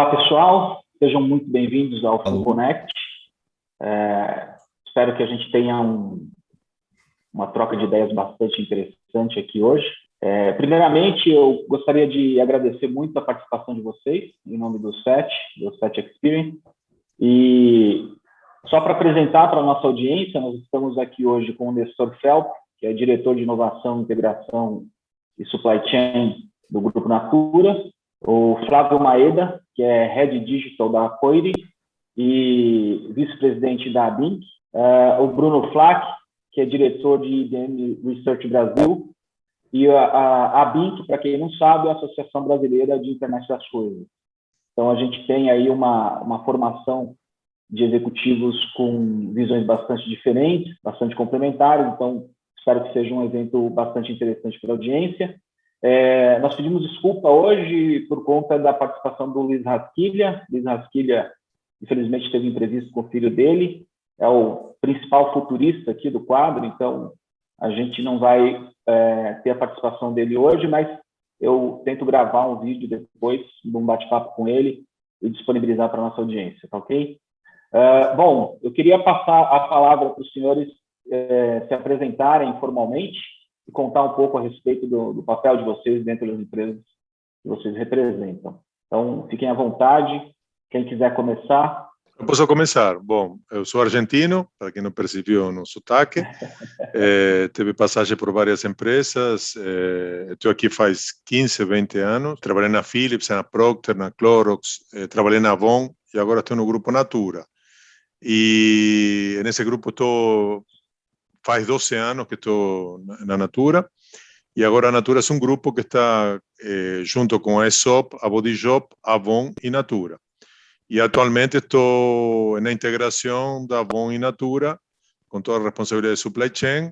Olá, pessoal. Sejam muito bem-vindos ao FullConnect. Espero que a gente tenha uma troca de ideias bastante interessante aqui hoje. Primeiramente, eu gostaria de agradecer muito a participação de vocês, em nome do SET Experience. E só para apresentar para a nossa audiência, nós estamos aqui hoje com o Nestor Felp, que é diretor de Inovação, Integração e Supply Chain do Grupo Natura, o Flávio Maeda, que é Head Digital da Coire e vice-presidente da ABINC, o Bruno Flack, que é diretor de IBM Research Brasil, e a ABINC, para quem não sabe, é a Associação Brasileira de Internet das Coisas. Então, a gente tem aí uma formação de executivos com visões bastante diferentes, bastante complementares, então espero que seja um evento bastante interessante para a audiência. Nós pedimos desculpa hoje por conta da participação do Luiz Rasquilha. Luiz Rasquilha, infelizmente, teve imprevisto com o filho dele, é o principal futurista aqui do quadro, então a gente não vai ter a participação dele hoje, mas eu tento gravar um vídeo depois, de um bate-papo com ele e disponibilizar para a nossa audiência, tá ok? Bom, eu queria passar a palavra para os senhores se apresentarem formalmente e contar um pouco a respeito do papel de vocês dentro das empresas que vocês representam. Então, fiquem à vontade. Quem quiser começar. Eu posso começar. Bom, eu sou argentino, para quem não percebeu no sotaque. Teve passagem por várias empresas. Estou aqui faz 15, 20 anos. Trabalhei na Philips, na Procter, na Clorox, trabalhei na Avon e agora estou no Grupo Natura. E nesse grupo faz 12 anos que estou na Natura, e agora a Natura é um grupo que está junto com a Aesop, a Body Shop, a Avon e Natura. E atualmente estou na integração da Avon e Natura, com toda a responsabilidade de supply chain.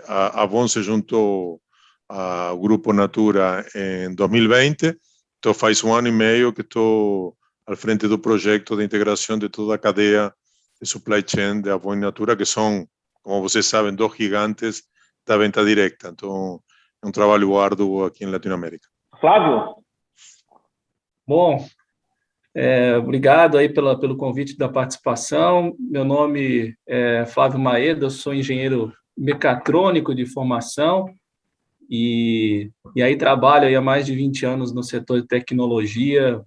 A Avon se juntou ao grupo Natura em 2020, então faz 1 ano e meio que estou à frente do projeto de integração de toda a cadeia de supply chain de Avon e Natura, que são, como vocês sabem, 2 gigantes da venda direta. Então, é um trabalho árduo aqui em Latinoamérica. Flávio? Bom, obrigado aí pelo convite da participação. Meu nome é Flávio Maeda, eu sou engenheiro mecatrônico de formação e aí trabalho aí há mais de 20 anos no setor de tecnologia,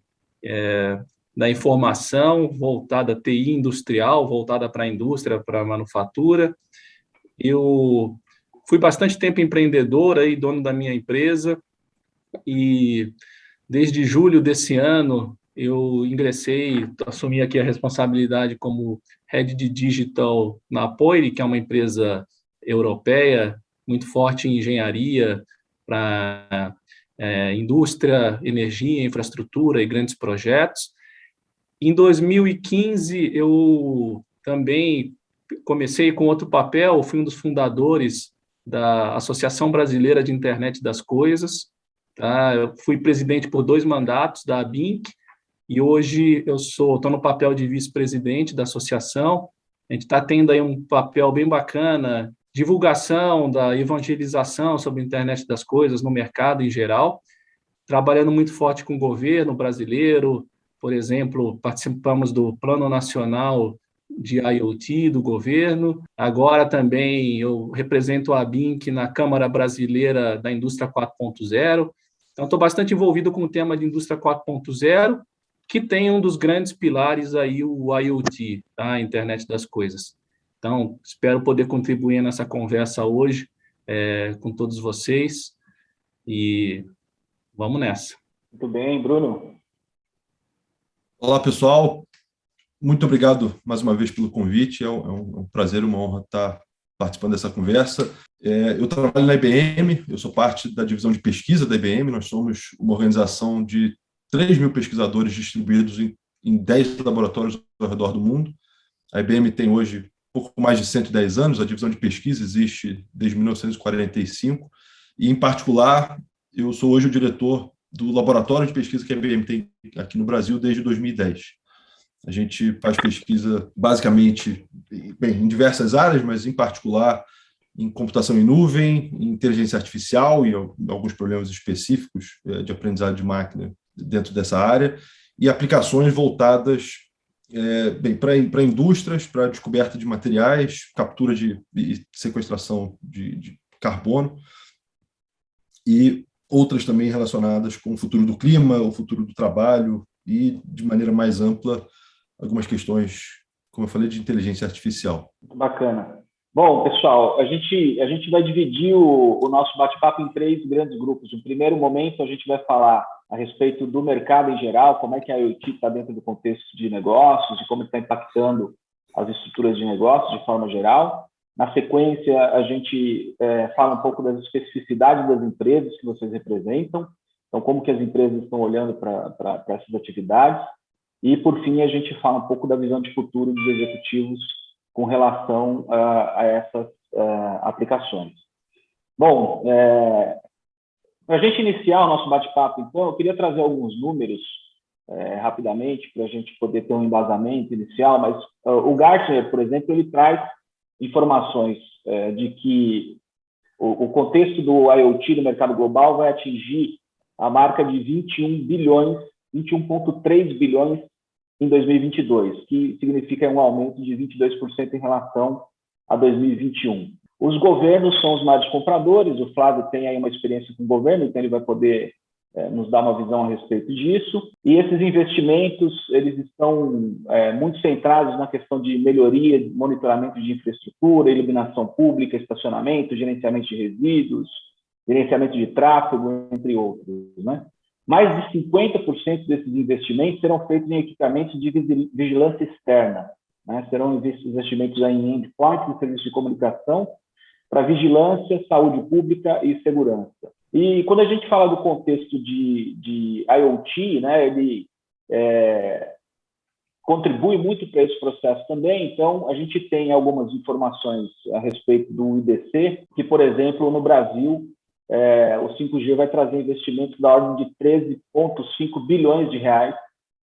da informação, voltada a TI industrial, voltada para a indústria, para a manufatura. Eu fui bastante tempo empreendedor, aí, dono da minha empresa, e desde julho desse ano eu assumi aqui a responsabilidade como Head de Digital na Apoire, que é uma empresa europeia, muito forte em engenharia para indústria, energia, infraestrutura e grandes projetos. Em 2015, eu também comecei com outro papel, fui um dos fundadores da Associação Brasileira de Internet das Coisas. Tá? Eu fui presidente por 2 mandatos da ABINC e hoje eu estou no papel de vice-presidente da associação. A gente está tendo aí um papel bem bacana, divulgação, da evangelização sobre a internet das coisas no mercado em geral, trabalhando muito forte com o governo brasileiro. Por exemplo, participamos do Plano Nacional de IoT do governo. Agora também eu represento a ABINC na Câmara Brasileira da Indústria 4.0. Então, estou bastante envolvido com o tema de Indústria 4.0, que tem um dos grandes pilares aí, o IoT, tá? A Internet das Coisas. Então, espero poder contribuir nessa conversa hoje com todos vocês e vamos nessa. Muito bem, Bruno. Olá, pessoal. Muito obrigado mais uma vez pelo convite. É um prazer, uma honra estar participando dessa conversa. Eu trabalho na IBM, eu sou parte da divisão de pesquisa da IBM. Nós somos uma organização de 3.000 pesquisadores distribuídos em 10 laboratórios ao redor do mundo. A IBM tem hoje pouco mais de 110 anos, a divisão de pesquisa existe desde 1945, e, em particular, eu sou hoje o diretor do laboratório de pesquisa que a IBM tem aqui no Brasil desde 2010. A gente faz pesquisa basicamente em diversas áreas, mas em particular em computação em nuvem, em inteligência artificial e alguns problemas específicos de aprendizado de máquina dentro dessa área, e aplicações voltadas para indústrias, para descoberta de materiais, captura e sequestração de carbono, e outras também relacionadas com o futuro do clima, o futuro do trabalho e, de maneira mais ampla, algumas questões, como eu falei, de inteligência artificial. Bacana. Bom, pessoal, a gente vai dividir o nosso bate-papo em 3 grandes grupos. No primeiro momento, a gente vai falar a respeito do mercado em geral, como é que a IoT está dentro do contexto de negócios e como está impactando as estruturas de negócios de forma geral. Na sequência, a gente fala um pouco das especificidades das empresas que vocês representam, então como que as empresas estão olhando para essas atividades. E, por fim, a gente fala um pouco da visão de futuro dos executivos com relação a essas aplicações. Bom, para a gente iniciar o nosso bate-papo, então, eu queria trazer alguns números rapidamente para a gente poder ter um embasamento inicial, mas o Gartner, por exemplo, ele traz informações de que o contexto do IoT no mercado global vai atingir a marca de 21,3 bilhões em 2022, que significa um aumento de 22% em relação a 2021. Os governos são os maiores compradores, o Flávio tem aí uma experiência com o governo, então ele vai poder nos dar uma visão a respeito disso, e esses investimentos, eles estão muito centrados na questão de melhoria, de monitoramento de infraestrutura, iluminação pública, estacionamento, gerenciamento de resíduos, gerenciamento de tráfego, entre outros, né? Mais de 50% desses investimentos serão feitos em equipamentos de vigilância externa, né? Serão investimentos em endpoints e serviços de comunicação para vigilância, saúde pública e segurança. E quando a gente fala do contexto de IoT, né, ele contribui muito para esse processo também. Então, a gente tem algumas informações a respeito do IDC, que, por exemplo, no Brasil, o 5G vai trazer investimentos da ordem de 13,5 bilhões de reais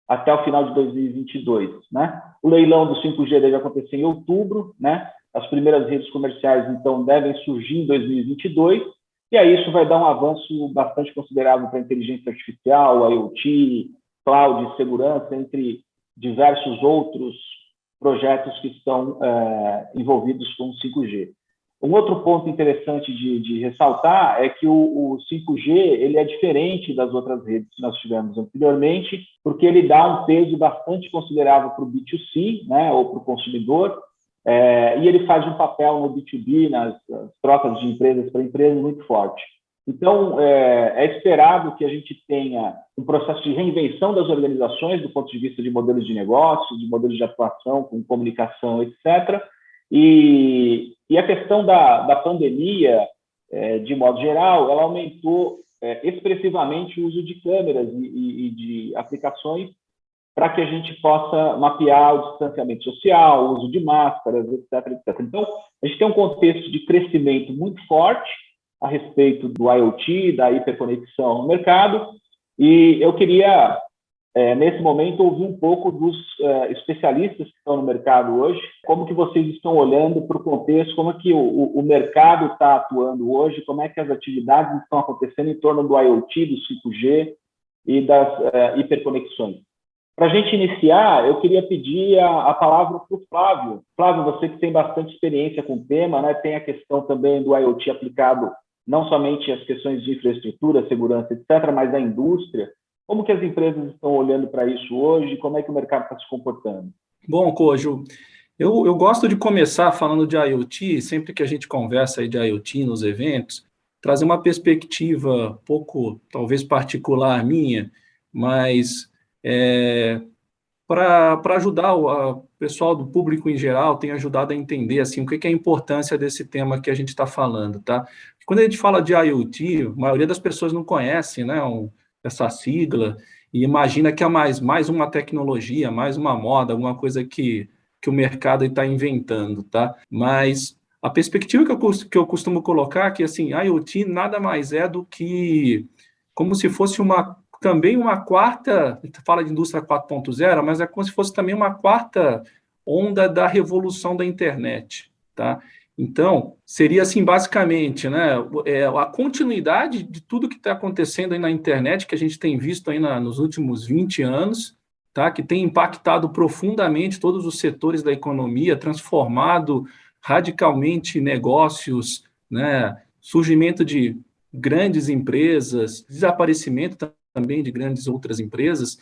até o final de 2022. Né? O leilão do 5G deve acontecer em outubro, né? As primeiras redes comerciais, então, devem surgir em 2022, e aí isso vai dar um avanço bastante considerável para a inteligência artificial, IoT, cloud, segurança, entre diversos outros projetos que estão envolvidos com o 5G. Um outro ponto interessante de ressaltar é que o 5G ele é diferente das outras redes que nós tivemos anteriormente, porque ele dá um peso bastante considerável para o B2C, né, ou para o consumidor, e ele faz um papel no B2B, nas trocas de empresas para empresas, muito forte. Então, é esperado que a gente tenha um processo de reinvenção das organizações do ponto de vista de modelos de negócio, de modelos de atuação, com comunicação, etc., e a questão da pandemia, de modo geral, ela aumentou expressivamente o uso de câmeras e de aplicações para que a gente possa mapear o distanciamento social, o uso de máscaras, etc., etc. Então, a gente tem um contexto de crescimento muito forte a respeito do IoT, da hiperconexão no mercado, e eu queria, nesse momento, ouvir um pouco dos especialistas que estão no mercado hoje, como que vocês estão olhando para o contexto, como é que o mercado está atuando hoje, como é que as atividades estão acontecendo em torno do IoT, do 5G e das hiperconexões. Para a gente iniciar, eu queria pedir a palavra para o Flávio. Flávio, você que tem bastante experiência com o tema, né, tem a questão também do IoT aplicado não somente às questões de infraestrutura, segurança, etc., mas da indústria. Como que as empresas estão olhando para isso hoje? Como é que o mercado está se comportando? Bom, Kojo, eu gosto de começar falando de IoT, sempre que a gente conversa aí de IoT nos eventos, trazer uma perspectiva pouco, talvez particular minha, mas para ajudar o pessoal do público em geral, tem ajudado a entender assim, o que é a importância desse tema que a gente está falando. Tá? Quando a gente fala de IoT, a maioria das pessoas não conhece, né, essa sigla, e imagina que é mais uma tecnologia, mais uma moda, alguma coisa que o mercado está inventando. Tá? Mas a perspectiva que eu costumo colocar é que assim, IoT nada mais é do que como se fosse também uma quarta, fala de indústria 4.0, mas é como se fosse também uma quarta onda da revolução da internet, tá? Então, seria assim, basicamente, né, a continuidade de tudo que está acontecendo aí na internet, que a gente tem visto aí nos últimos 20 anos, tá? Que tem impactado profundamente todos os setores da economia, transformado radicalmente negócios, né? Surgimento de grandes empresas, desaparecimento também de grandes outras empresas.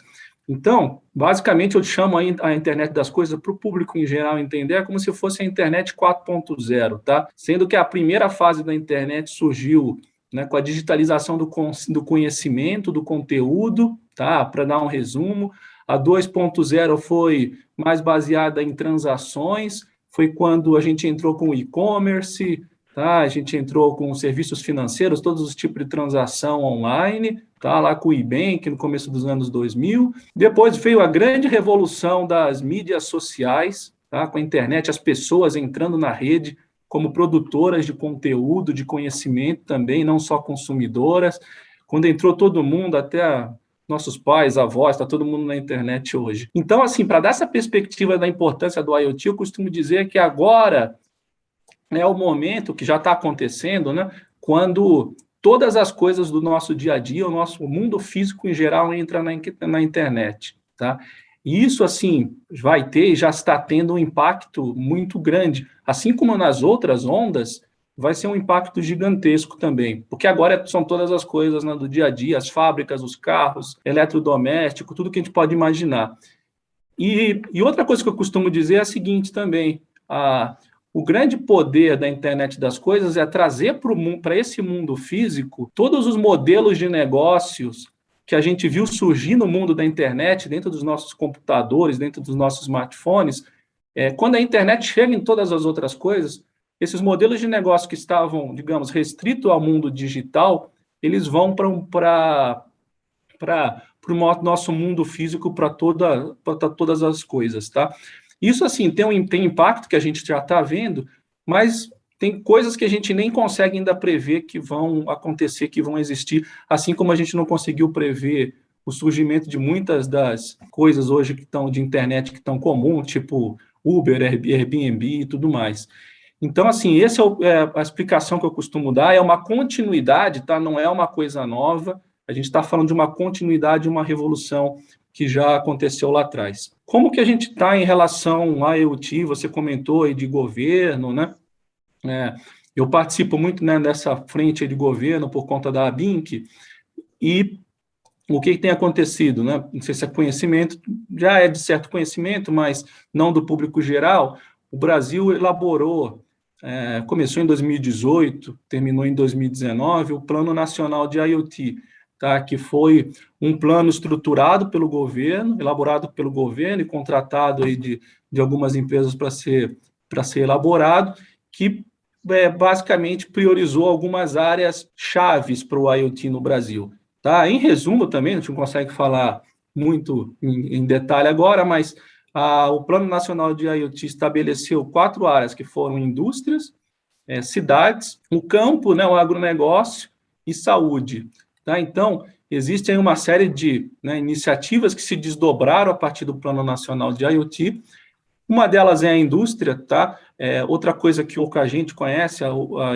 Então, basicamente, eu chamo a internet das coisas para o público em geral entender como se fosse a internet 4.0, tá? Sendo que a primeira fase da internet surgiu, né, com a digitalização do conhecimento, do conteúdo, tá? Para dar um resumo. A 2.0 foi mais baseada em transações, foi quando a gente entrou com o e-commerce, tá? A gente entrou com serviços financeiros, todos os tipos de transação online, tá? Lá com o e-bank no começo dos anos 2000. Depois veio a grande revolução das mídias sociais, tá? Com a internet, as pessoas entrando na rede como produtoras de conteúdo, de conhecimento também, não só consumidoras. Quando entrou todo mundo, até nossos pais, avós, está todo mundo na internet hoje. Então, assim, para dar essa perspectiva da importância do IoT, eu costumo dizer que agora é o momento que já está acontecendo, né, quando todas as coisas do nosso dia a dia, o nosso mundo físico em geral entra na internet, tá? E isso, assim, vai ter e já está tendo um impacto muito grande. Assim como nas outras ondas, vai ser um impacto gigantesco também, porque agora são todas as coisas, né, do dia a dia, as fábricas, os carros, eletrodoméstico, tudo que a gente pode imaginar. E outra coisa que eu costumo dizer é a seguinte também, o grande poder da internet das coisas é trazer para esse mundo físico todos os modelos de negócios que a gente viu surgir no mundo da internet, dentro dos nossos computadores, dentro dos nossos smartphones. Quando a internet chega em todas as outras coisas, esses modelos de negócio que estavam, digamos, restritos ao mundo digital, eles vão para o nosso mundo físico, para todas as coisas, tá? Isso, assim, tem impacto que a gente já está vendo, mas tem coisas que a gente nem consegue ainda prever que vão acontecer, que vão existir, assim como a gente não conseguiu prever o surgimento de muitas das coisas hoje que estão de internet que estão comum, tipo Uber, Airbnb e tudo mais. Então, assim, essa é a explicação que eu costumo dar, é uma continuidade, tá? Não é uma coisa nova, a gente está falando de uma continuidade, uma revolução que já aconteceu lá atrás. Como que a gente está em relação à IoT? Você comentou aí de governo, né? Eu participo muito, né, dessa frente de governo por conta da ABINC, e o que tem acontecido, né? Não sei se é conhecimento, já é de certo conhecimento, mas não do público geral. O Brasil elaborou, começou em 2018, terminou em 2019, o Plano Nacional de IoT, tá? Que foi um plano estruturado pelo governo, elaborado pelo governo e contratado aí de algumas empresas para ser elaborado, que basicamente priorizou algumas áreas chaves para o IoT no Brasil. Tá? Em resumo também, a gente não consegue falar muito em detalhe agora, mas o Plano Nacional de IoT estabeleceu 4 áreas, que foram indústrias, cidades, o campo, né, o agronegócio e saúde. Tá? Então, existe aí uma série de, né, iniciativas que se desdobraram a partir do Plano Nacional de IoT. Uma delas é a indústria, tá? Outra coisa que a gente conhece,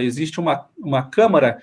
existe uma Câmara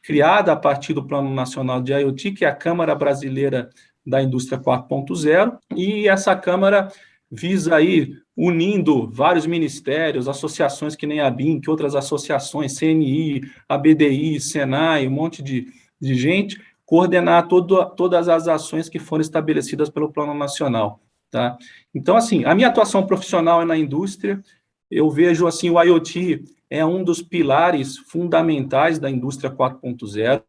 criada a partir do Plano Nacional de IoT, que é a Câmara Brasileira da Indústria 4.0, e essa Câmara visa aí, unindo vários ministérios, associações que nem a ABINC, outras associações, CNI, ABDI, Senai, um monte de gente, coordenar todas as ações que foram estabelecidas pelo Plano Nacional. Tá? Então, assim, a minha atuação profissional é na indústria, eu vejo, assim, o IoT é um dos pilares fundamentais da indústria 4.0.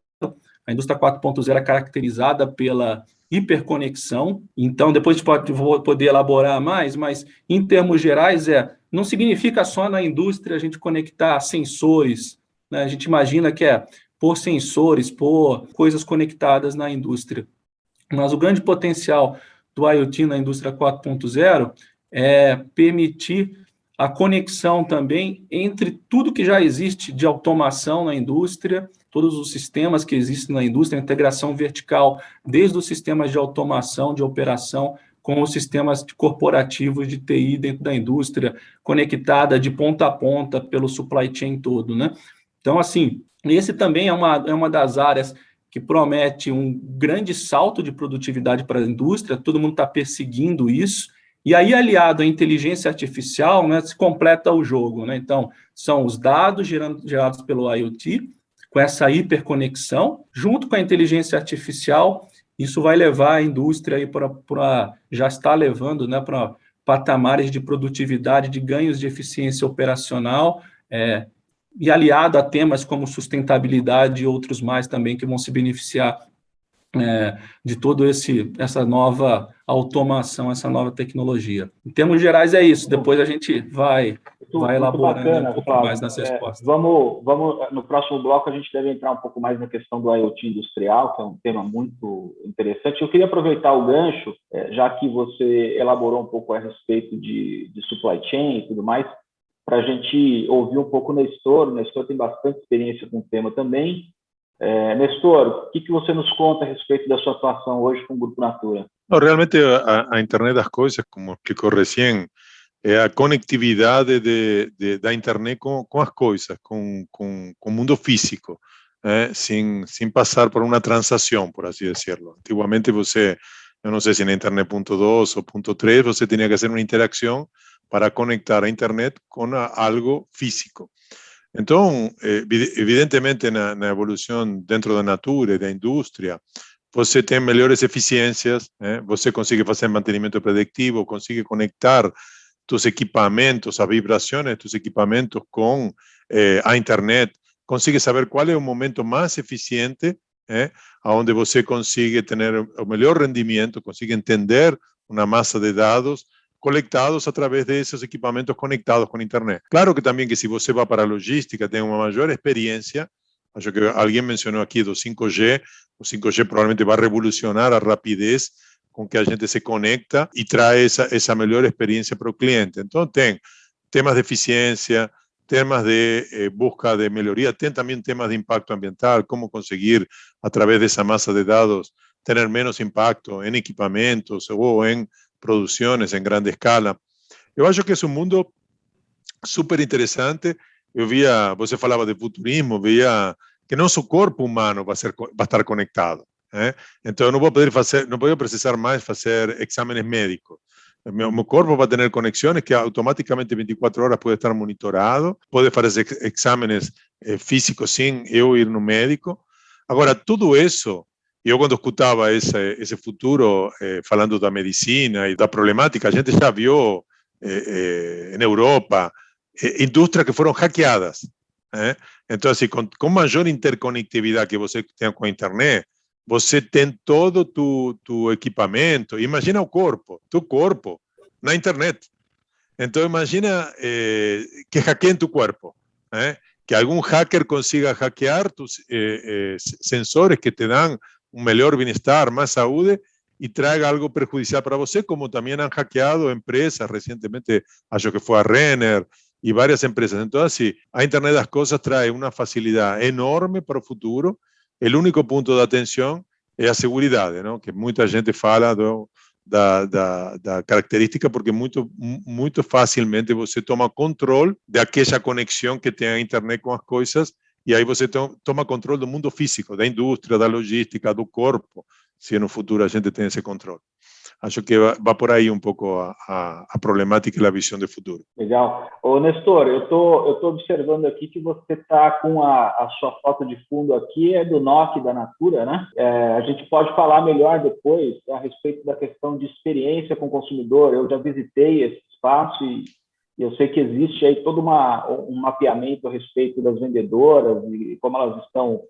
A indústria 4.0 é caracterizada pela hiperconexão, então depois a gente pode poder elaborar mais, mas em termos gerais não significa só na indústria a gente conectar sensores, né? A gente imagina que por sensores, por coisas conectadas na indústria, mas o grande potencial do IoT na indústria 4.0 é permitir a conexão também entre tudo que já existe de automação na indústria, todos os sistemas que existem na indústria, a integração vertical, desde os sistemas de automação, de operação, com os sistemas corporativos de TI dentro da indústria, conectada de ponta a ponta pelo supply chain todo, né? Então, assim, esse também é uma das áreas que promete um grande salto de produtividade para a indústria, todo mundo está perseguindo isso, e aí, aliado à inteligência artificial, né, se completa o jogo, né? Então, são os dados gerados pelo IoT, com essa hiperconexão, junto com a inteligência artificial, isso vai levar a indústria aí já está levando, né, para patamares de produtividade, de ganhos de eficiência operacional, e aliado a temas como sustentabilidade e outros mais também que vão se beneficiar de toda essa nova automação, essa nova tecnologia. Em termos gerais é isso, depois a gente vai elaborando bacana, um pouco Flávio. mais nas respostas. Vamos, no próximo bloco a gente deve entrar um pouco mais na questão do IoT industrial, que é um tema muito interessante. Eu queria aproveitar o gancho, já que você elaborou um pouco a respeito de supply chain e tudo mais, para a gente ouvir um pouco o Nestor. O Nestor tem bastante experiência com o tema também. Nestor, o que você nos conta a respeito da sua atuação hoje com o Grupo Natura? No, realmente a Internet das Coisas, como explicou recién, é a conectividade da internet com as coisas, com o mundo físico, sem passar por uma transação, por assim decirlo. Antigamente eu não sei se na Internet 1.2 ou 1.3, você tinha que fazer uma interação para conectar a internet com algo físico. Então, evidentemente, na evolução dentro da Natura e da indústria, você tem melhores eficiências, você consegue fazer mantenimento predictivo, consegue conectar tus equipamentos, as vibrações dos equipamentos com a internet, consegue saber qual é o momento mais eficiente, onde você consegue ter o melhor rendimento, consegue entender uma massa de dados conectados a través de esos equipamentos conectados con internet. Claro que también que si você va para logística, tem uma maior experiência. Acho que alguém mencionou aqui do 5G. O 5G provavelmente vai revolucionar a rapidez com que a gente se conecta e traz essa melhor experiência para o cliente. Então, tem temas de eficiência, temas de busca de melhoria, tem também temas de impacto ambiental, como conseguir, a través dessa massa de dados, ter menos impacto em equipamentos ou em produções em grande escala. Eu acho que é um mundo super interessante. Eu via, você falava de futurismo, via que nosso corpo humano vai estar conectado. Então, eu não vou precisar mais fazer exames médicos. Meu corpo vai ter conexões que automaticamente 24 horas pode estar monitorado, pode fazer exames físicos sem eu ir no médico. Agora, tudo isso, eu quando escutava esse futuro, falando da medicina e da problemática, a gente já viu na Europa indústrias que foram hackeadas. Então, assim, com maior interconectividade que você tem com a internet, você tem todo tu equipamento. Imagina o corpo, tu corpo, na internet. Então, imagina que hackeiem tu corpo. Que algum hacker consiga hackear tus sensores que te dão um melhor bem-estar, mais saúde, e traga algo prejudicial para você, como também han hackeado empresas recentemente, acho que foi a Renner e várias empresas. Então, assim, a Internet das Coisas traz uma facilidade enorme para o futuro. O único ponto de atenção é a segurança, não? Que muita gente fala da característica, porque muito facilmente você toma controle daquela conexão que tem a internet com as coisas, e aí você toma controle do mundo físico, da indústria, da logística, do corpo, se no futuro a gente tem esse controle. Acho que vai por aí um pouco a problemática e a visão de futuro. Legal. Ô, Nestor, eu tô observando aqui que você está com a sua foto de fundo aqui, é do NOC da Natura, né? A gente pode falar melhor depois a respeito da questão de experiência com o consumidor. Eu já visitei esse espaço e eu sei que existe aí todo um mapeamento a respeito das vendedoras e como elas estão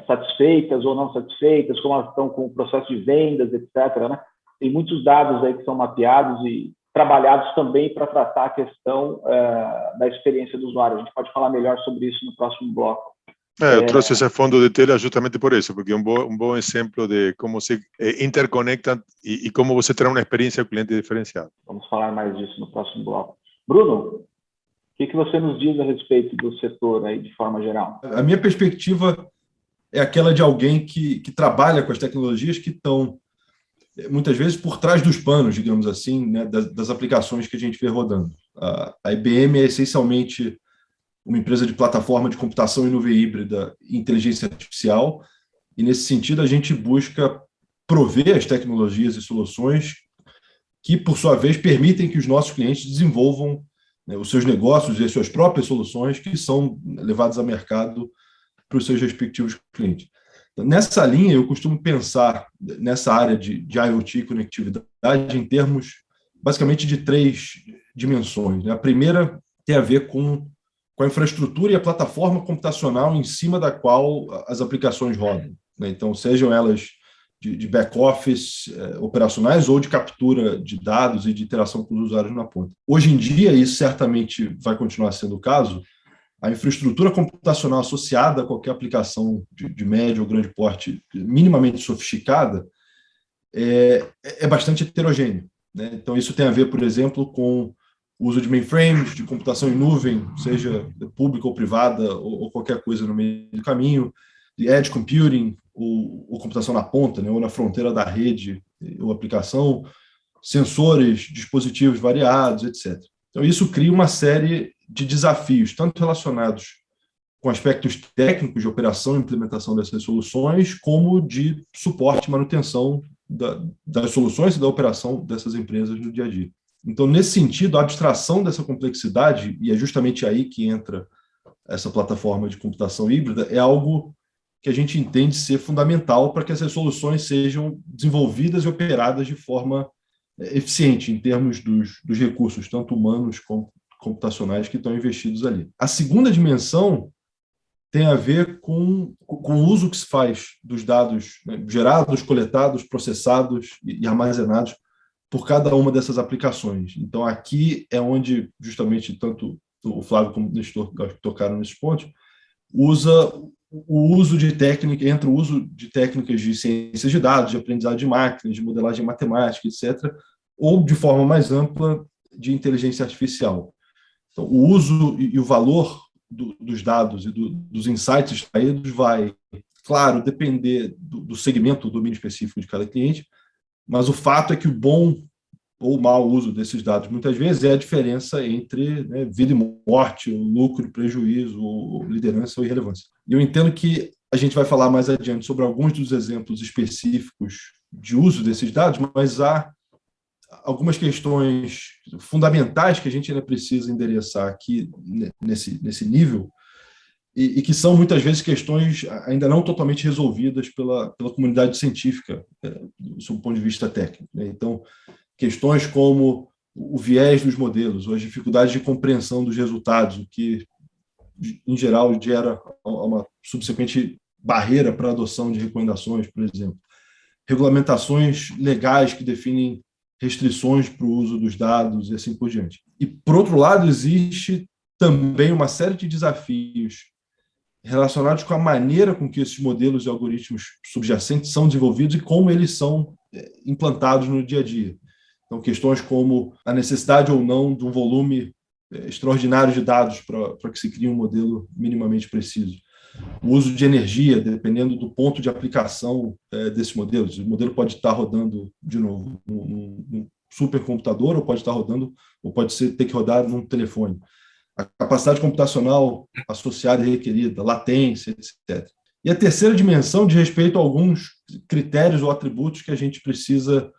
satisfeitas ou não satisfeitas, como elas estão com o processo de vendas, etc., né? Tem muitos dados aí que são mapeados e trabalhados também para tratar a questão da experiência do usuário. A gente pode falar melhor sobre isso no próximo bloco. Eu trouxe esse fundo de tela justamente por isso, porque é um bom exemplo de como se interconectam e como você terá uma experiência do cliente diferenciada. Vamos falar mais disso no próximo bloco. Bruno, o que você nos diz a respeito do setor aí de forma geral? A minha perspectiva é aquela de alguém que trabalha com as tecnologias que estão muitas vezes por trás dos panos, digamos assim, né, das aplicações que a gente vê rodando. A IBM é essencialmente uma empresa de plataforma de computação em nuvem híbrida e inteligência artificial, e nesse sentido a gente busca prover as tecnologias e soluções que, por sua vez, permitem que os nossos clientes desenvolvam, né, os seus negócios e as suas próprias soluções que são levadas ao mercado para os seus respectivos clientes. Então, nessa linha, eu costumo pensar nessa área de IoT e conectividade em termos, basicamente, de 3 dimensões, né? A primeira tem a ver com a infraestrutura e a plataforma computacional em cima da qual as aplicações rodam, né? Então, sejam elas de back-office operacionais ou de captura de dados e de interação com os usuários na ponta. Hoje em dia, isso certamente vai continuar sendo o caso. A infraestrutura computacional associada a qualquer aplicação de médio ou grande porte minimamente sofisticada é bastante heterogêneo, né? Então, isso tem a ver, por exemplo, com o uso de mainframes, de computação em nuvem, seja pública ou privada, ou qualquer coisa no meio do caminho, de edge computing, ou computação na ponta, né, ou na fronteira da rede ou aplicação, sensores, dispositivos variados, etc. Então, isso cria uma série de desafios, tanto relacionados com aspectos técnicos de operação e implementação dessas soluções, como de suporte e manutenção das soluções e da operação dessas empresas no dia a dia. Então, nesse sentido, a abstração dessa complexidade, e é justamente aí que entra essa plataforma de computação híbrida, é algo que a gente entende ser fundamental para que essas soluções sejam desenvolvidas e operadas de forma eficiente em termos dos recursos, tanto humanos como computacionais, que estão investidos ali. A segunda dimensão tem a ver com o uso que se faz dos dados, né, gerados, coletados, processados e armazenados por cada uma dessas aplicações. Então, aqui é onde, justamente, tanto o Flávio como o Nestor tocaram nesses pontos, entra o uso de técnicas de ciências de dados, de aprendizado de máquinas, de modelagem matemática, etc., ou, de forma mais ampla, de inteligência artificial. Então, o uso e o valor dos dados e dos insights extraídos vai, claro, depender do segmento, do domínio específico de cada cliente, mas o fato é que o bom ou mau uso desses dados, muitas vezes, é a diferença entre, né, vida e morte, o lucro, prejuízo, ou liderança ou irrelevância. E eu entendo que a gente vai falar mais adiante sobre alguns dos exemplos específicos de uso desses dados, mas há algumas questões fundamentais que a gente ainda precisa endereçar aqui nesse nível, e que são, muitas vezes, questões ainda não totalmente resolvidas pela comunidade científica, sob o ponto de vista técnico, né? Então, questões como o viés dos modelos, ou as dificuldades de compreensão dos resultados, o que, em geral, gera uma subsequente barreira para a adoção de recomendações, por exemplo. Regulamentações legais que definem restrições para o uso dos dados e assim por diante. E, por outro lado, existe também uma série de desafios relacionados com a maneira com que esses modelos e algoritmos subjacentes são desenvolvidos e como eles são implantados no dia a dia. Então, questões como a necessidade ou não de um volume extraordinário de dados para que se crie um modelo minimamente preciso. O uso de energia, dependendo do ponto de aplicação desses modelos. O modelo pode estar rodando, de novo, num supercomputador, ou pode estar rodando, ou pode ter que rodar num telefone. A capacidade computacional associada e requerida, latência, etc. E a terceira dimensão, de respeito a alguns critérios ou atributos que a gente precisa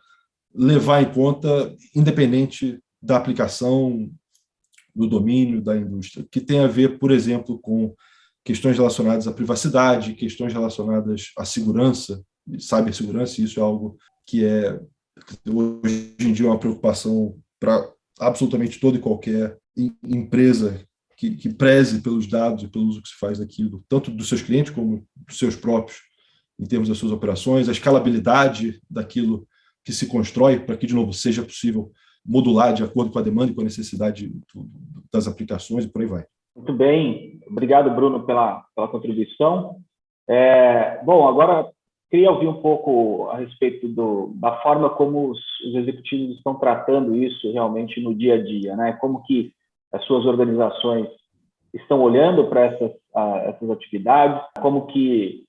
levar em conta, independente da aplicação, do domínio da indústria, que tem a ver, por exemplo, com questões relacionadas à privacidade, questões relacionadas à segurança, cibersegurança, e isso é algo que hoje em dia, uma preocupação para absolutamente toda e qualquer empresa que preze pelos dados e pelo uso que se faz daquilo, tanto dos seus clientes como dos seus próprios, em termos das suas operações, a escalabilidade daquilo que se constrói para que, de novo, seja possível modular de acordo com a demanda e com a necessidade das aplicações, e por aí vai. Muito bem. Obrigado, Bruno, pela contribuição. Bom, agora queria ouvir um pouco a respeito da forma como os executivos estão tratando isso realmente no dia a dia, né? Como que as suas organizações estão olhando para essas atividades, como que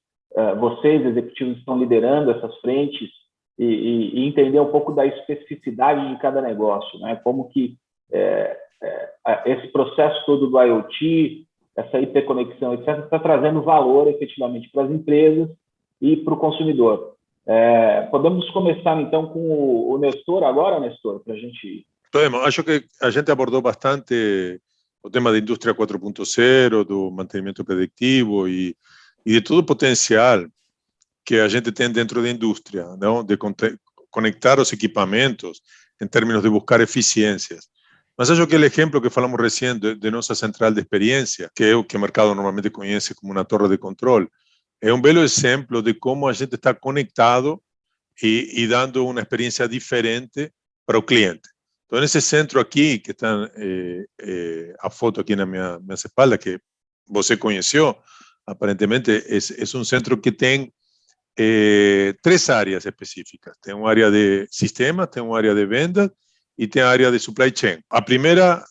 vocês, executivos, estão liderando essas frentes e entender um pouco da especificidade de cada negócio, né? Como que esse processo todo do IoT, essa hiperconexão, etc., está trazendo valor efetivamente para as empresas e para o consumidor. Podemos começar, então, com o Nestor agora, Nestor, para a gente... Podemos. Acho que a gente abordou bastante o tema da indústria 4.0, do mantenimento predictivo e de todo o potencial que a gente tem dentro da indústria, não? De conectar os equipamentos em termos de buscar eficiências. Mas acho que o exemplo que falamos recém de nossa central de experiência, que é o que o mercado normalmente conhece como uma torre de controle, é um belo exemplo de como a gente está conectado e dando uma experiência diferente para o cliente. Então, nesse centro aqui, que está a foto aqui na minha espalda, que você conheceu, aparentemente é um centro que tem 3 áreas específicas. Tem uma área de sistemas, tem uma área de vendas e tem a área de supply chain. A primeira,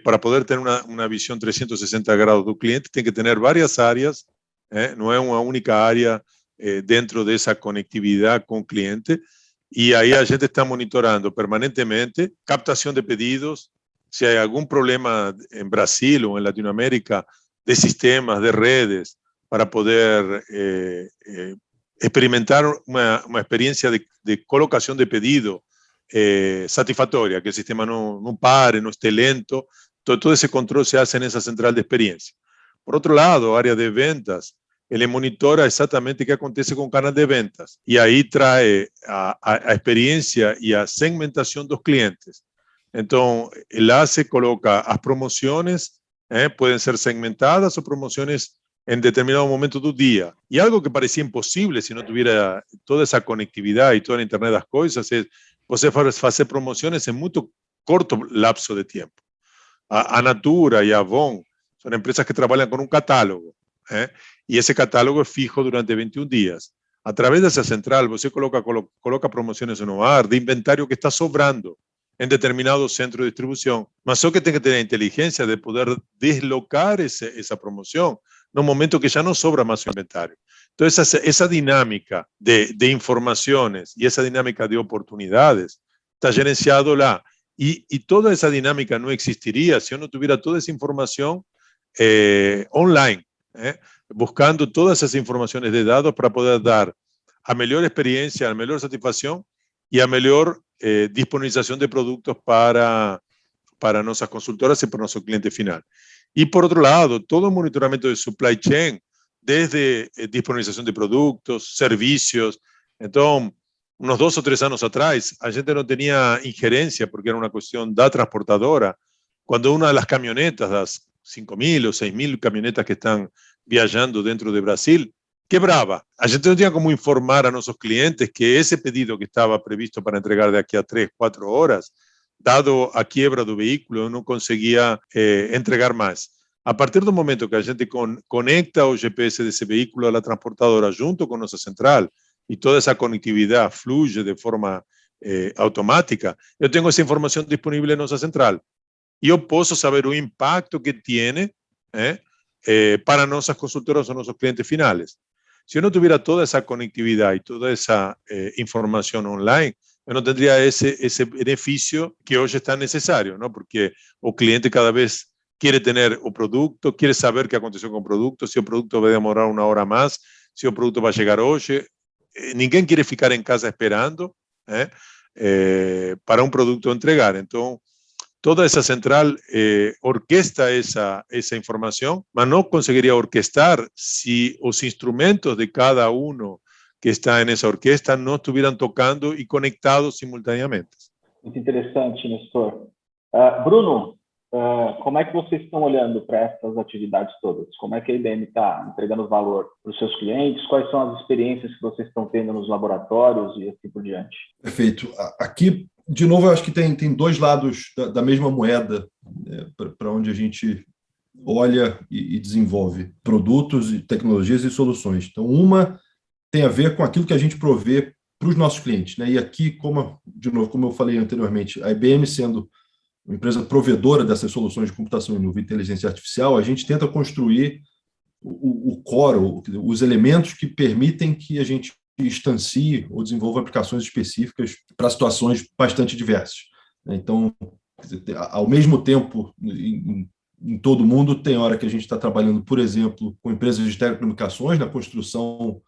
para poder ter uma visão 360 graus do cliente, tem que ter várias áreas, não é uma única área dentro dessa conectividade com o cliente. E aí a gente está monitorando permanentemente captação de pedidos, se há algum problema em Brasil ou em Latinoamérica de sistemas, de redes, para poder experimentar uma experiência de colocação de pedido satisfatória, que o sistema não pare, não esté lento. Todo esse controle se faz nessa central de experiência. Por outro lado, a área de ventas, ele monitora exatamente o que acontece com o canal de ventas. E aí traz a experiência e a segmentação dos clientes. Então, lá se coloca as promoções, podem ser segmentadas ou promoções em determinado momento do dia. E algo que parecia impossível se não tivesse toda essa conectividade e toda a internet das coisas é você fazer promoções em muito curto lapso de tempo. A Natura e a Avon são empresas que trabalham com um catálogo, e esse catálogo é fijo durante 21 dias. Através dessa central, você coloca promoções no ar de inventário que está sobrando em determinado centro de distribuição. Mas só que tem que ter a inteligência de poder deslocar essa promoção no momento que já não sobra mais o inventário. Então, essa dinâmica de informações e essa dinâmica de oportunidades está gerenciado lá. E toda essa dinâmica não existiria se eu não tivesse toda essa informação online, buscando todas essas informações de dados para poder dar a melhor experiência, a melhor satisfação e a melhor disponibilização de produtos para nossas consultoras e para nosso cliente final. E, por outro lado, todo o monitoramento de supply chain, desde disponibilização de produtos, serviços. Então, uns 2 ou 3 anos atrás, a gente não tinha ingerência, porque era uma questão da transportadora, quando uma das caminhonetas, das 5.000 ou 6.000 caminhonetas que estão viajando dentro do Brasil, quebrava. A gente não tinha como informar a nossos clientes que esse pedido que estava previsto para entregar daqui a 3, 4 horas, dado a quiebra do veículo, eu não conseguia entregar mais. A partir do momento que a gente conecta o GPS desse veículo à transportadora junto com nossa central e toda essa conectividade flui de forma automática, eu tenho essa informação disponível em nossa central. E eu posso saber o impacto que tem para nossas consultoras ou nossos clientes finais. Se eu não tivesse toda essa conectividade e toda essa informação online, eu não teria esse benefício que hoje está necessário, não? Porque o cliente cada vez quer ter o produto, quer saber o que aconteceu com o produto, se o produto vai demorar 1 hora mais, se o produto vai chegar hoje. Ninguém quer ficar em casa esperando para um produto entregar. Então, toda essa central orquestra essa informação, mas não conseguiria orquestrar se os instrumentos de cada que está nessa orquestra não estuvieran tocando e conectados simultaneamente. Muito interessante, Nestor. Bruno, como é que vocês estão olhando para essas atividades todas? Como é que a IBM está entregando valor para os seus clientes? Quais são as experiências que vocês estão tendo nos laboratórios e assim por diante? Perfeito. Aqui, de novo, eu acho que tem 2 lados da mesma moeda para onde a gente olha e desenvolve produtos, e tecnologias e soluções. Então, uma tem a ver com aquilo que a gente provê para os nossos clientes, né? E aqui, de novo, como eu falei anteriormente, a IBM sendo uma empresa provedora dessas soluções de computação em nuvem e inteligência artificial, a gente tenta construir o core, os elementos que permitem que a gente instancie ou desenvolva aplicações específicas para situações bastante diversas. Então, ao mesmo tempo, em todo o mundo, tem hora que a gente está trabalhando, por exemplo, com empresas de telecomunicações na construção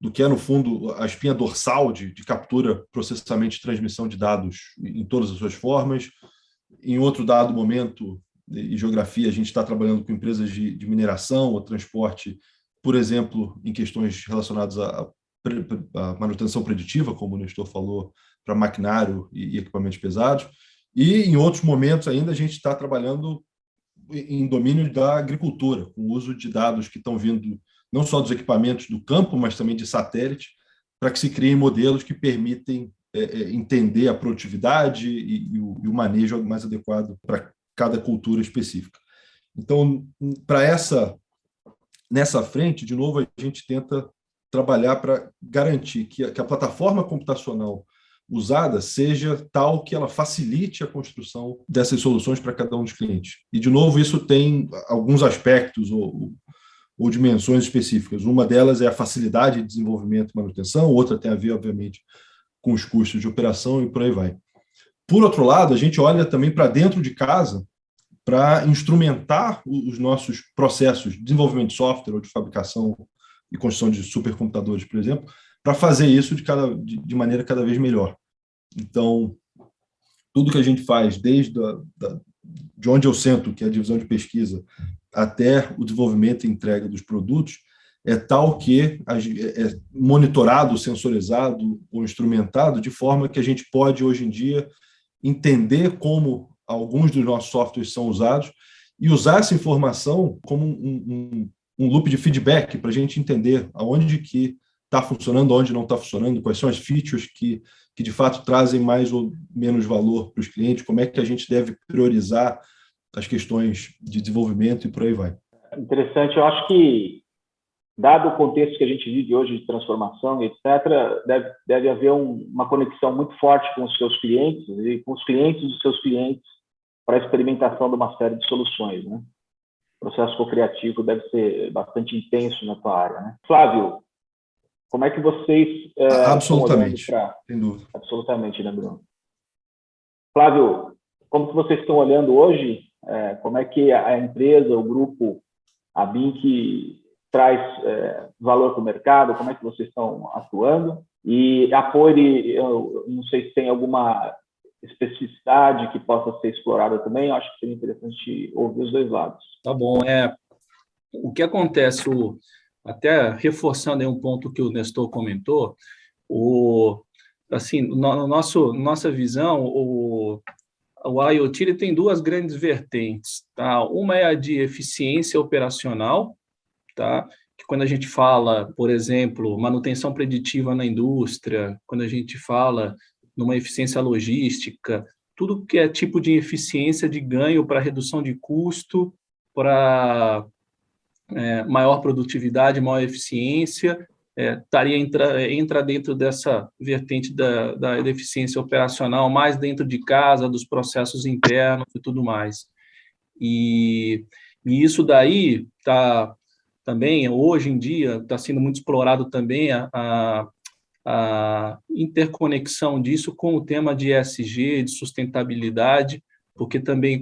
do que é, no fundo, a espinha dorsal de captura, processamento e transmissão de dados em todas as suas formas. Em outro dado momento e geografia, a gente está trabalhando com empresas de mineração ou transporte, por exemplo, em questões relacionadas à manutenção preditiva, como o Nestor falou, para maquinário e equipamentos pesados. E, em outros momentos ainda, a gente está trabalhando em domínio da agricultura, com o uso de dados que estão vindo não só dos equipamentos do campo, mas também de satélite, para que se criem modelos que permitem entender a produtividade e o manejo mais adequado para cada cultura específica. Então, nessa frente, de novo, a gente tenta trabalhar para garantir que a plataforma computacional usada seja tal que ela facilite a construção dessas soluções para cada um dos clientes. E, de novo, isso tem alguns aspectos ou dimensões específicas. Uma delas é a facilidade de desenvolvimento e manutenção, outra tem a ver, obviamente, com os custos de operação e por aí vai. Por outro lado, a gente olha também para dentro de casa para instrumentar os nossos processos de desenvolvimento de software ou de fabricação e construção de supercomputadores, por exemplo, para fazer isso de maneira cada vez melhor. Então, tudo que a gente faz, desde de onde eu sento, que é a divisão de pesquisa, até o desenvolvimento e entrega dos produtos, é tal que é monitorado, sensorizado ou instrumentado de forma que a gente pode, hoje em dia, entender como alguns dos nossos softwares são usados e usar essa informação como um loop de feedback para a gente entender aonde que está funcionando, onde não está funcionando, quais são as features que de fato trazem mais ou menos valor para os clientes, como é que a gente deve priorizar as questões de desenvolvimento e por aí vai. Interessante, eu acho que, dado o contexto que a gente vive hoje de transformação, etc., deve haver uma conexão muito forte com os seus clientes e com os clientes dos seus clientes para a experimentação de uma série de soluções, né? O processo co-criativo deve ser bastante intenso na tua área, né? Flávio, como é que vocês absolutamente, sem dúvida. Absolutamente, né, Bruno? Flávio, como que vocês estão olhando hoje? Como é que a empresa, o grupo, a BINC traz valor para o mercado? Como é que vocês estão atuando? E apoio, eu não sei se tem alguma especificidade que possa ser explorada também. Eu acho que seria interessante ouvir os dois lados. Tá bom. O que acontece, até reforçando aí um ponto que o Nestor comentou, assim, nossa visão, o IoT ele tem duas grandes vertentes, tá? Uma é a de eficiência operacional, tá? Que quando a gente fala, por exemplo, manutenção preditiva na indústria, quando a gente fala numa eficiência logística, tudo que é tipo de eficiência de ganho para redução de custo, para maior produtividade, maior eficiência, entra dentro dessa vertente da eficiência operacional, mais dentro de casa, dos processos internos e tudo mais. E isso daí está também, hoje em dia, está sendo muito explorado também a interconexão disso com o tema de ESG, de sustentabilidade, porque também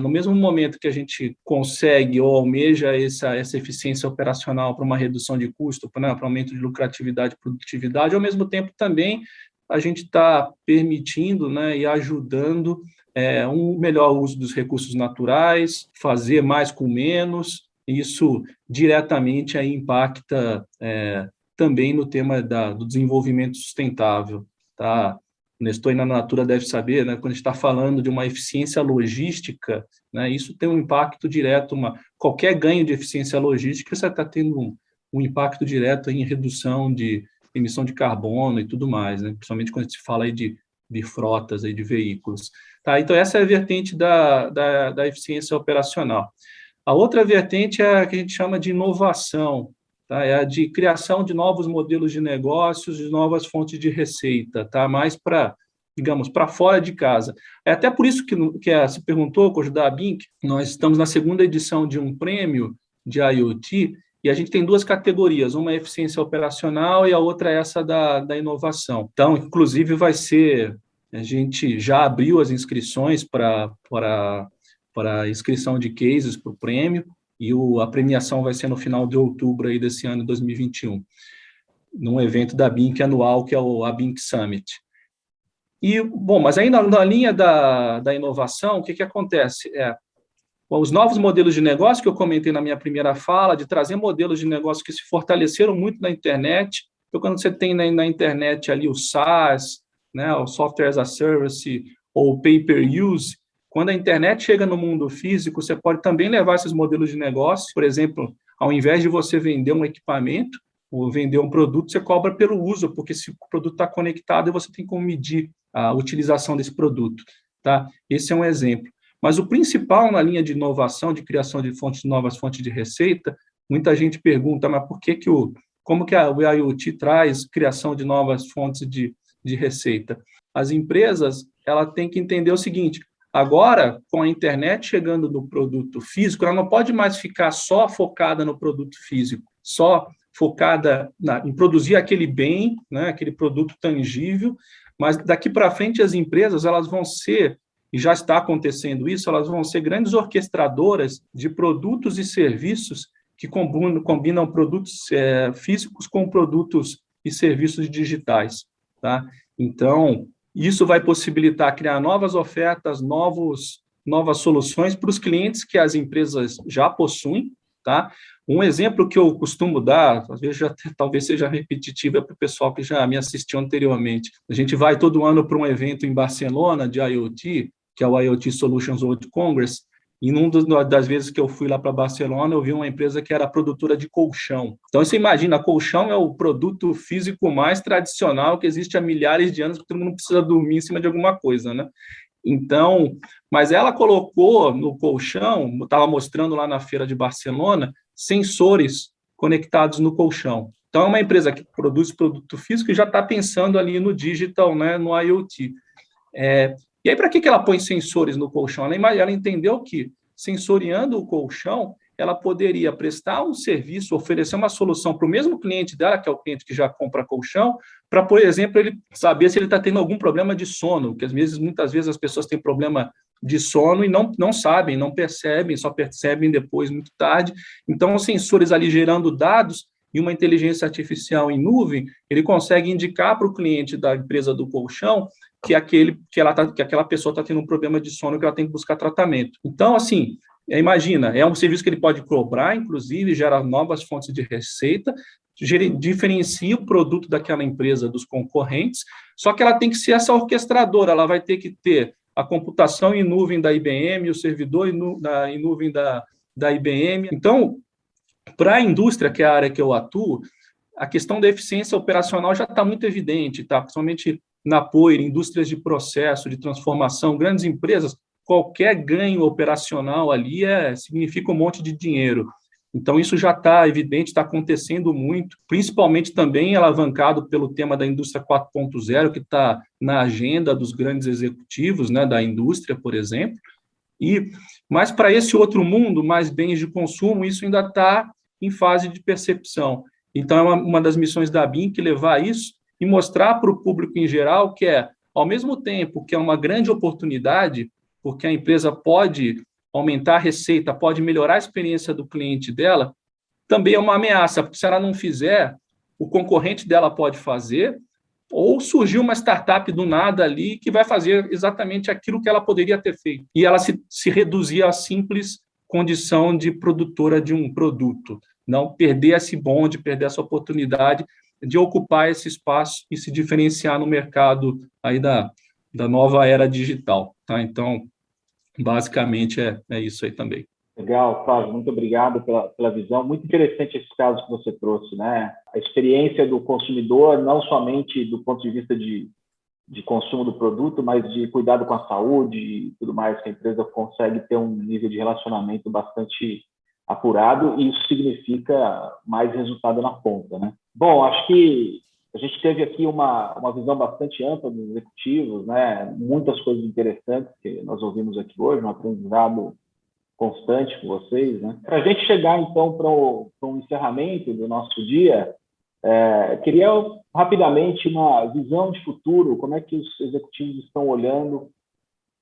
no mesmo momento que a gente consegue ou almeja essa eficiência operacional para uma redução de custo, para aumento de lucratividade e produtividade, ao mesmo tempo também a gente está permitindo, né, e ajudando um melhor uso dos recursos naturais, fazer mais com menos. Isso diretamente aí impacta também no tema do desenvolvimento sustentável, tá? O Nestor na Natura deve saber, né, quando a gente está falando de uma eficiência logística, né, isso tem um impacto direto, qualquer ganho de eficiência logística, você está tendo um impacto direto em redução de emissão de carbono e tudo mais, né, principalmente quando se fala aí de frotas, aí de veículos. Tá, então, essa é a vertente da eficiência operacional. A outra vertente é a que a gente chama de inovação, tá? É a de criação de novos modelos de negócios, de novas fontes de receita, tá? Mais para, digamos, para fora de casa. É até por isso que se perguntou, com a ajuda da BINC, nós estamos na segunda edição de um prêmio de IoT, e a gente tem duas categorias, uma é eficiência operacional e a outra é essa da inovação. Então, inclusive, a gente já abriu as inscrições para inscrição de cases para o prêmio, e a premiação vai ser no final de outubro aí desse ano, 2021. num evento da BINC anual, que é o BINC Summit. E, bom, mas aí na linha da inovação, o que acontece? Os novos modelos de negócio que eu comentei na minha primeira fala, de trazer modelos de negócio que se fortaleceram muito na internet. Então, quando você tem na internet ali o SaaS, né, o Software as a Service, ou o Pay-per-Use, quando a internet chega no mundo físico, você pode também levar esses modelos de negócio. Por exemplo, ao invés de você vender um equipamento ou vender um produto, você cobra pelo uso, porque se o produto está conectado, você tem como medir a utilização desse produto. Tá? Esse é um exemplo. Mas o principal na linha de inovação, de criação de novas fontes de receita, muita gente pergunta, mas como que o IoT traz criação de novas fontes de receita? As empresas, ela tem que entender o seguinte: agora, com a internet chegando no produto físico, ela não pode mais ficar só focada no produto físico, só focada em produzir aquele bem, né, aquele produto tangível, mas daqui para frente as empresas, elas vão ser, e já está acontecendo isso, elas vão ser grandes orquestradoras de produtos e serviços que combinam produtos físicos com produtos e serviços digitais. Tá? Então, isso vai possibilitar criar novas ofertas, novas soluções para os clientes que as empresas já possuem. Tá? Um exemplo que eu costumo dar, às vezes talvez seja repetitivo para o pessoal que já me assistiu anteriormente. A gente vai todo ano para um evento em Barcelona de IoT, que é o IoT Solutions World Congress, e numa das vezes que eu fui lá para Barcelona, eu vi uma empresa que era produtora de colchão. Então, você imagina, colchão é o produto físico mais tradicional que existe há milhares de anos, porque todo mundo precisa dormir em cima de alguma coisa, né? Então, mas ela colocou no colchão, estava mostrando lá na feira de Barcelona, sensores conectados no colchão. Então, é uma empresa que produz produto físico e já está pensando ali no digital, né, no IoT. E aí, para que ela põe sensores no colchão? Ela entendeu que, sensoriando o colchão, ela poderia prestar um serviço, oferecer uma solução para o mesmo cliente dela, que é o cliente que já compra colchão, para, por exemplo, ele saber se ele está tendo algum problema de sono, porque muitas vezes as pessoas têm problema de sono e não sabem, não percebem, só percebem depois, muito tarde. Então, os sensores ali gerando dados e uma inteligência artificial em nuvem, ele consegue indicar para o cliente da empresa do colchão que aquela pessoa está tendo um problema de sono, que ela tem que buscar tratamento. Então, assim, imagina, é um serviço que ele pode cobrar, inclusive, gera novas fontes de receita, diferencia o produto daquela empresa dos concorrentes, só que ela tem que ser essa orquestradora, ela vai ter que ter a computação em nuvem da IBM, o servidor em nuvem da IBM. Então, para a indústria, que é a área que eu atuo, a questão da eficiência operacional já está muito evidente, tá? Principalmente na Poir, indústrias de processo, de transformação, grandes empresas, qualquer ganho operacional ali significa um monte de dinheiro. Então, isso já está evidente, está acontecendo muito, principalmente também alavancado pelo tema da indústria 4.0, que está na agenda dos grandes executivos, né, da indústria, por exemplo. Mas para esse outro mundo, mais bens de consumo, isso ainda está em fase de percepção. Então, é uma das missões da BINC levar isso e mostrar para o público em geral que ao mesmo tempo que é uma grande oportunidade, porque a empresa pode aumentar a receita, pode melhorar a experiência do cliente dela, também é uma ameaça, porque se ela não fizer, o concorrente dela pode fazer, ou surgir uma startup do nada ali que vai fazer exatamente aquilo que ela poderia ter feito. E ela se reduzir à simples condição de produtora de um produto. Não perder esse bonde, perder essa oportunidade de ocupar esse espaço e se diferenciar no mercado aí da nova era digital. Tá? Então, basicamente, é isso aí também. Legal, Flávio, muito obrigado pela visão. Muito interessante esses casos que você trouxe, né? A experiência do consumidor, não somente do ponto de vista de consumo do produto, mas de cuidado com a saúde e tudo mais, que a empresa consegue ter um nível de relacionamento bastante apurado, e isso significa mais resultado na ponta, né? Bom, acho que a gente teve aqui uma visão bastante ampla dos executivos, né? Muitas coisas interessantes que nós ouvimos aqui hoje, um aprendizado constante com vocês, né? Para a gente chegar, então, para um encerramento do nosso dia, queria rapidamente uma visão de futuro, como é que os executivos estão olhando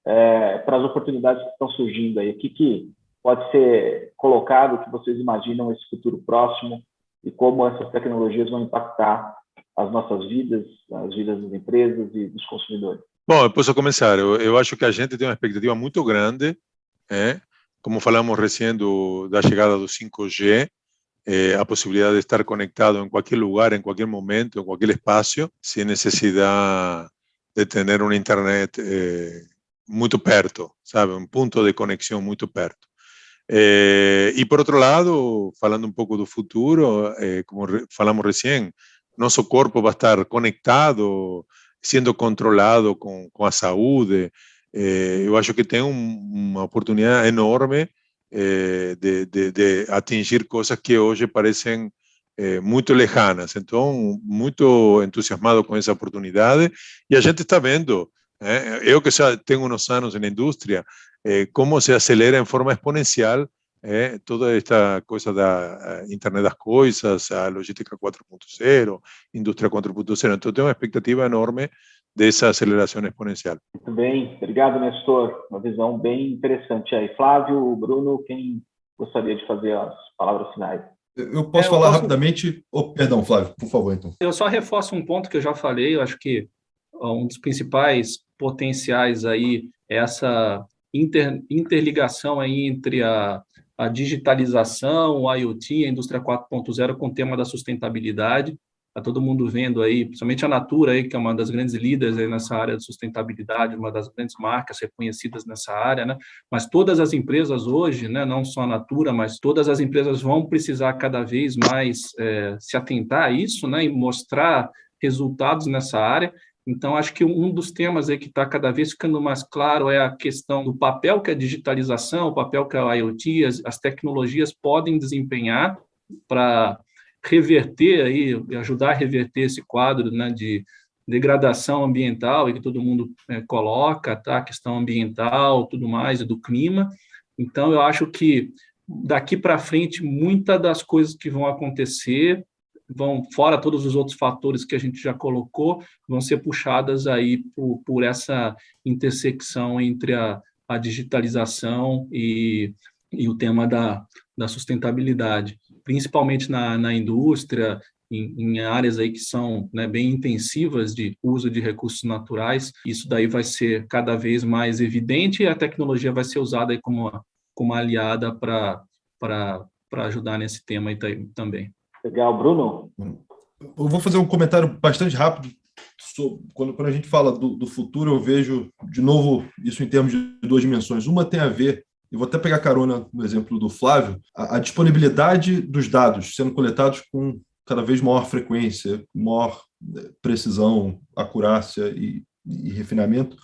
para as oportunidades que estão surgindo aí, o que pode ser colocado, que vocês imaginam esse futuro próximo e como essas tecnologias vão impactar as nossas vidas, as vidas das empresas e dos consumidores? Bom, eu posso começar. Eu acho que a gente tem uma expectativa muito grande, como falamos recém da chegada do 5G, a possibilidade de estar conectado em qualquer lugar, em qualquer momento, em qualquer espaço, sem necessidade de ter uma internet muito perto, sabe? Um ponto de conexão muito perto. E, por outro lado, falando um pouco do futuro, como falamos recém, nosso corpo vai estar conectado, sendo controlado com a saúde. Eu acho que tem uma oportunidade enorme de atingir coisas que hoje parecem muito lejanas. Então, muito entusiasmado com essa oportunidade. E a gente está vendo, eu que já tenho uns anos na indústria, como se acelera em forma exponencial toda esta coisa da internet das coisas, a logística 4.0, indústria 4.0. Então, tem uma expectativa enorme dessa aceleração exponencial. Muito bem, obrigado, Nestor. Uma visão bem interessante aí. Flávio, Bruno, quem gostaria de fazer as palavras finais? Eu posso falar rapidamente? Perdão, Flávio, por favor, então. Eu só reforço um ponto que eu já falei. Eu acho que um dos principais potenciais aí é essa interligação aí entre a digitalização, o IoT, a indústria 4.0 com o tema da sustentabilidade. Está todo mundo vendo aí, principalmente a Natura, aí, que é uma das grandes líderes aí nessa área de sustentabilidade, uma das grandes marcas reconhecidas nessa área, né? Mas todas as empresas hoje, né, não só a Natura, mas todas as empresas vão precisar cada vez mais se atentar a isso, né, e mostrar resultados nessa área. Então, acho que um dos temas aí que está cada vez ficando mais claro é a questão do papel que a digitalização, o papel que a IoT, as tecnologias podem desempenhar para reverter aí, ajudar a reverter esse quadro, né, de degradação ambiental e que todo mundo coloca, tá? A questão ambiental, tudo mais, e do clima. Então, eu acho que daqui para frente, muitas das coisas que vão acontecer vão, fora todos os outros fatores que a gente já colocou, vão ser puxadas aí por essa intersecção entre a digitalização e o tema da sustentabilidade, principalmente na indústria, em áreas aí que são, né, bem intensivas de uso de recursos naturais. Isso daí vai ser cada vez mais evidente e a tecnologia vai ser usada aí como aliada para ajudar nesse tema aí também. Legal, Bruno? Eu vou fazer um comentário bastante rápido. Quando a gente fala do futuro, eu vejo, de novo, isso em termos de duas dimensões. Uma tem a ver, eu vou até pegar carona no exemplo do Flávio, a disponibilidade dos dados sendo coletados com cada vez maior frequência, maior precisão, acurácia e refinamento,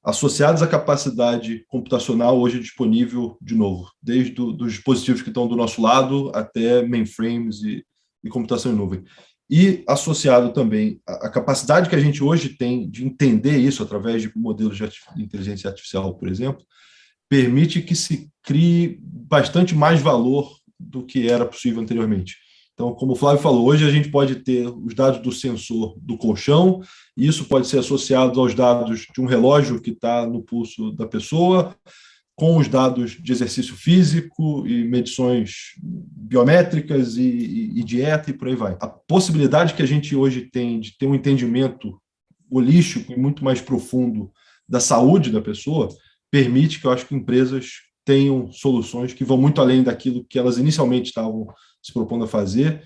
associados à capacidade computacional hoje disponível, de novo, desde dos dispositivos que estão do nosso lado até mainframes e computação em nuvem. E associado também à capacidade que a gente hoje tem de entender isso através de modelos de inteligência artificial, por exemplo, permite que se crie bastante mais valor do que era possível anteriormente. Então, como o Flávio falou, hoje a gente pode ter os dados do sensor do colchão, e isso pode ser associado aos dados de um relógio que está no pulso da pessoa, com os dados de exercício físico e medições biométricas e dieta e por aí vai. A possibilidade que a gente hoje tem de ter um entendimento holístico e muito mais profundo da saúde da pessoa permite que eu acho que empresas tenham soluções que vão muito além daquilo que elas inicialmente estavam se propondo a fazer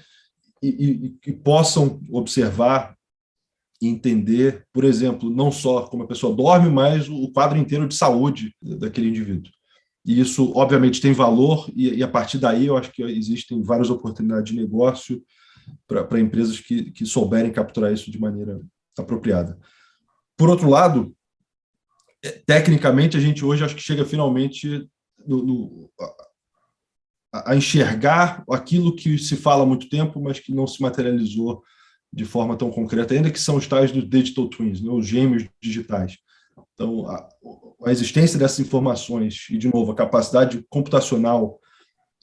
e possam observar e entender, por exemplo, não só como a pessoa dorme, mas o quadro inteiro de saúde daquele indivíduo. E isso, obviamente, tem valor e a partir daí eu acho que existem várias oportunidades de negócio para empresas que souberem capturar isso de maneira apropriada. Por outro lado, tecnicamente, a gente hoje acho que chega finalmente a enxergar aquilo que se fala há muito tempo, mas que não se materializou de forma tão concreta ainda, que são os tais dos digital twins, né, os gêmeos digitais. Então, a existência dessas informações e, de novo, a capacidade computacional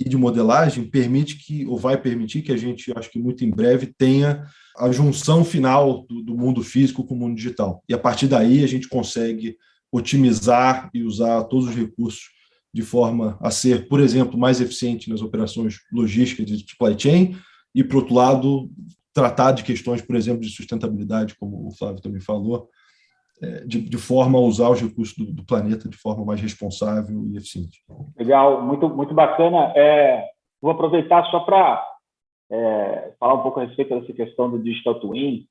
e de modelagem permite que, ou vai permitir que a gente, acho que muito em breve, tenha a junção final do mundo físico com o mundo digital. E, a partir daí, a gente consegue otimizar e usar todos os recursos de forma a ser, por exemplo, mais eficiente nas operações logísticas de supply chain e, por outro lado, tratar de questões, por exemplo, de sustentabilidade, como o Flávio também falou, de forma a usar os recursos do planeta de forma mais responsável e eficiente. Legal, muito, muito bacana. Vou aproveitar só para falar um pouco a respeito dessa questão do Digital Twin,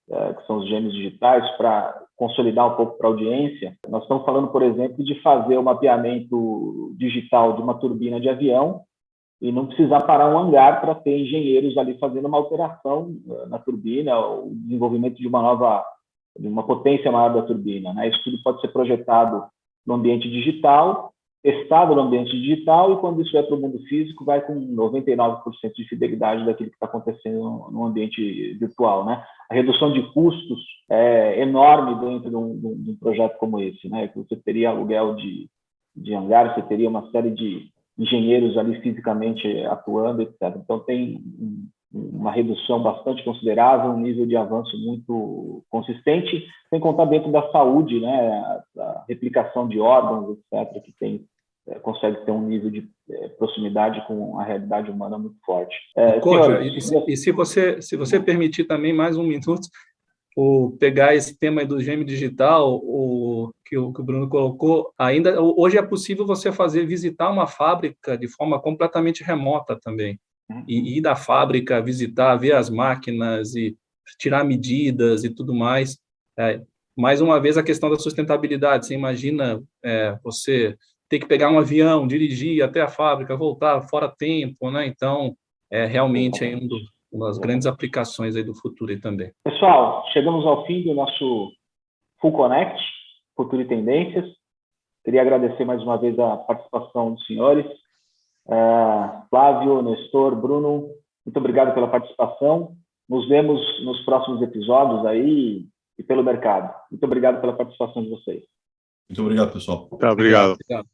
que são os gêmeos digitais, para consolidar um pouco para a audiência. Nós estamos falando, por exemplo, de fazer o mapeamento digital de uma turbina de avião e não precisar parar um hangar para ter engenheiros ali fazendo uma alteração na turbina, o desenvolvimento de uma potência maior da turbina, né? Isso tudo pode ser projetado no ambiente digital, testado no ambiente digital, e quando isso vai para o mundo físico, vai com 99% de fidelidade daquilo que está acontecendo no ambiente virtual, né? A redução de custos é enorme dentro de um projeto como esse, né? Que você teria aluguel de hangar, você teria uma série de engenheiros ali fisicamente atuando, etc. Então, tem uma redução bastante considerável, um nível de avanço muito consistente, sem contar dentro da saúde, né? A replicação de órgãos, etc., que consegue ter um nível de proximidade com a realidade humana muito forte. E se você permitir também mais um minuto, pegar esse tema aí do gêmeo digital, que o Bruno colocou, ainda hoje é possível você visitar uma fábrica de forma completamente remota também, e ir da fábrica, visitar, ver as máquinas e tirar medidas e tudo mais. Mais uma vez, a questão da sustentabilidade. Você imagina você ter que pegar um avião, dirigir até a fábrica, voltar fora tempo, né? Então, realmente é uma das grandes aplicações aí do futuro aí também. Pessoal, chegamos ao fim do nosso Full Connect, Futuro e Tendências. Queria agradecer mais uma vez a participação dos senhores. Flávio, Nestor, Bruno, muito obrigado pela participação. Nos vemos nos próximos episódios aí e pelo mercado. Muito obrigado pela participação de vocês. Muito obrigado, pessoal. Obrigado. Obrigado.